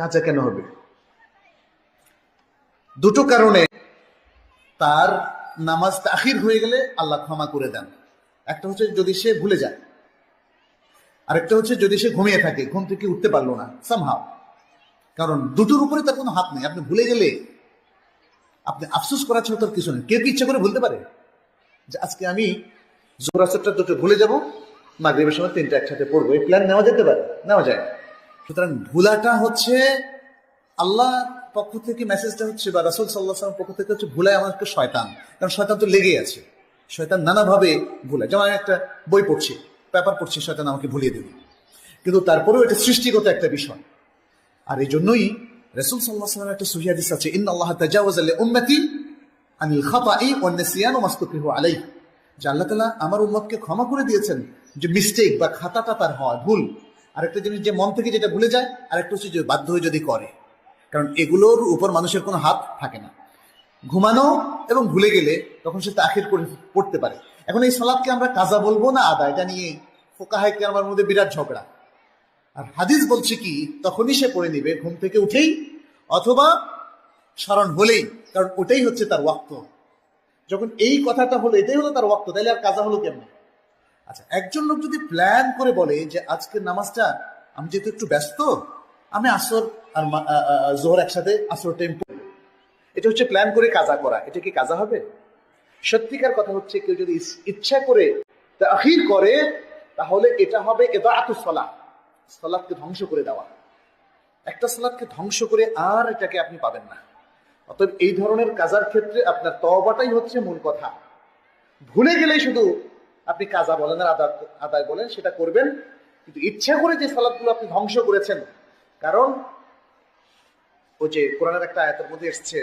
কাজা কেন হবে? দুটো কারণে তার নামাজ তাখির হয়ে গেলে আল্লাহ ক্ষমা করে দেন। একটা হচ্ছে যদি সে ভুলে যায়, আরেকটা হচ্ছে যদি সে ঘুমিয়ে থাকে, ঘুম থেকে উঠতে পারলো না সামহাও। কারণ দুটোর উপরে তার কোনো হাত নেই। আপনি ভুলে গেলে আপনি আফসোস করার ছাড়া তার কিছু নেই। কেউ কি ইচ্ছা করে ভুলতে পারে যে আজকে আমি জোহর আসরটা দুটো ভুলে যাব, মাগরিবের সময় তিনটা একসাথে পড়বো? এই প্ল্যান নেওয়া যেতে পারে? নেওয়া যায়। সুতরাং ভুলাটা হচ্ছে আল্লাহ পক্ষ থেকে মেসেজটা হচ্ছে, বা রাসূল সাল্লাল্লাহু আলাইহি ওয়াসাল্লাম পক্ষ থেকে হচ্ছে, ভুলায় আমাকে শয়তান। কারণ শয়তান তো লেগেই আছে, শয়তান নানাভাবে ভুলায়। যেমন আমি একটা বই পড়ছি, পেপার পড়ছি, শয়তান আমাকে ভুলিয়ে দেবে। কিন্তু তারপরেও এটা সৃষ্টিগত একটা বিষয়। আর এই জন্যই রাসূল সাল্লাল্লাহু আলাইহি ওয়াসাল্লামের একটা সহিহ হাদিস আছে, ইন্নাল্লাহা তাজাওয়াজা লিউম্মতি আনিল খাতাই ওয়ান নিসিয়ান ওয়া মাসতুকরিহু আলাইহি, যে আল্লাহ তাআলা আমার উম্মতকে ক্ষমা করে দিয়েছেন যে মিস্টেক বা খাতাটা তার হয়, ভুল। আরেকটা জিনিস যে মন থেকে যেটা ভুলে যায়, আরেকটা হচ্ছে যে বাধ্য হয়ে যদি করে। কারণ এগুলোর উপর মানুষের কোনো হাত থাকে না। ঘুমানো এবং ভুলে গেলে তখন সে তাখির করে পড়তে পারে। এখন এই সালাতকে আমরা কাজা বলবো না আদা, এটা নিয়ে ফুকাহায়ে কেরামের মধ্যে বিরাট ঝগড়া। আর হাদিস বলছে কি, তখনই সে পড়ে নিবে, ঘুম থেকে উঠেই অথবা স্মরণ হলেই, কারণ ওটাই হচ্ছে তার ওয়াক্ত। যখন এই কথাটা হলো, এটাই হলো তার ওয়াক্ত, তাইলে আর কাজা হলো কেমন? আচ্ছা, একজন লোক যদি প্ল্যান করে বলে যে আজকের নামাজটা আমি যেহেতু একটু ব্যস্ত, আমি আসর আর জোহর একসাথে আসর টাইম পড়ব, এটা হচ্ছে প্ল্যান করে কাজা করা। এটা কি কাজা হবে? সত্যিকার কথা হচ্ছে, কেউ যদি ইচ্ছা করে তাখির করে, তাহলে এটা হবে ইদাআতুস সালাহ, সালাতকে ধ্বংস করে দেওয়া। একটা সালাতকে ধ্বংস করে আর এটাকে আপনি পাবেন না। অতএব এই ধরনের কাজার ক্ষেত্রে আপনার তওবাটাই হচ্ছে মূল কথা। ভুলে গেলেই শুধু আপনি কাজা বলেন আর আদায় বলেন, সেটা করবেন। কিন্তু ইচ্ছা করে যে সালাতগুলো আপনি ধ্বংস করেছেন, কারণ ওই যে কোরআনের একটা আয়াতের মধ্যে এসেছে,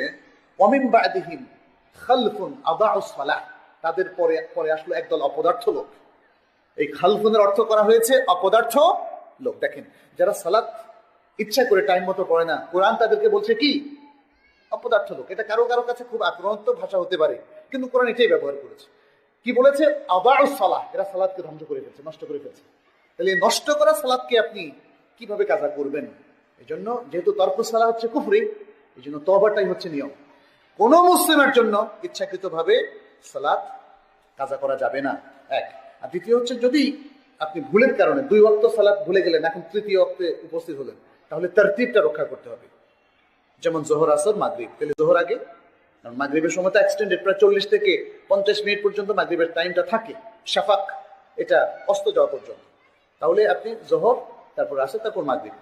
ওয়ামিন বা'দিহিম খালফুন আদাউস সালাহ, তাদের পরে আসলো একদল অপদার্থ লোক। এই খালফুনের অর্থ করা হয়েছে অপদার্থ লোক। দেখেন, যারা সালাত ইচ্ছা করে টাইম মতো পড়ে না, কোরআন তাদেরকে বলছে কি? অপদার্থ লোক। এটা কারো কারো কাছে খুব আক্রান্ত ভাষা হতে পারে, কিন্তু কোরআন এটাই ব্যবহার করেছে। কি বলেছে? আদাউস সালাহ, এরা সালাতকে ধ্বংস করে ফেলছে, নষ্ট করে ফেলছে। তাহলে নষ্ট করা সালাতকে আপনি কিভাবে কাজা করবেন? এই জন্য, যেহেতু তরকুস সালাহ হচ্ছে কুফরি, এই জন্য তওবাটাই হচ্ছে নিয়ম। কোন মুসলিমের জন্য ইচ্ছাকৃতভাবে সালাত কাজা করা যাবে না, এক। আর দ্বিতীয় হচ্ছে, যদি আপনি ভুলের কারণে 2 ওয়াক্ত সালাত ভুলে গেলেন, এখন তৃতীয় ওয়াক্তে উপস্থিত হলেন, তাহলে তারতিবটা রক্ষা করতে হবে। যেমন জোহর, আসর, মাগরিব, তাহলে জোহর আগে, কারণ মাগরিবের সময় তো এক্সটেন্ডেড, প্রায় 40 থেকে 50 মিনিট পর্যন্ত মাগরিবের টাইমটা থাকে, শাফাক এটা অস্ত যাওয়া পর্যন্ত। তাহলে আপনি জোহর, তারপর আসর, তারপর মাগরিব।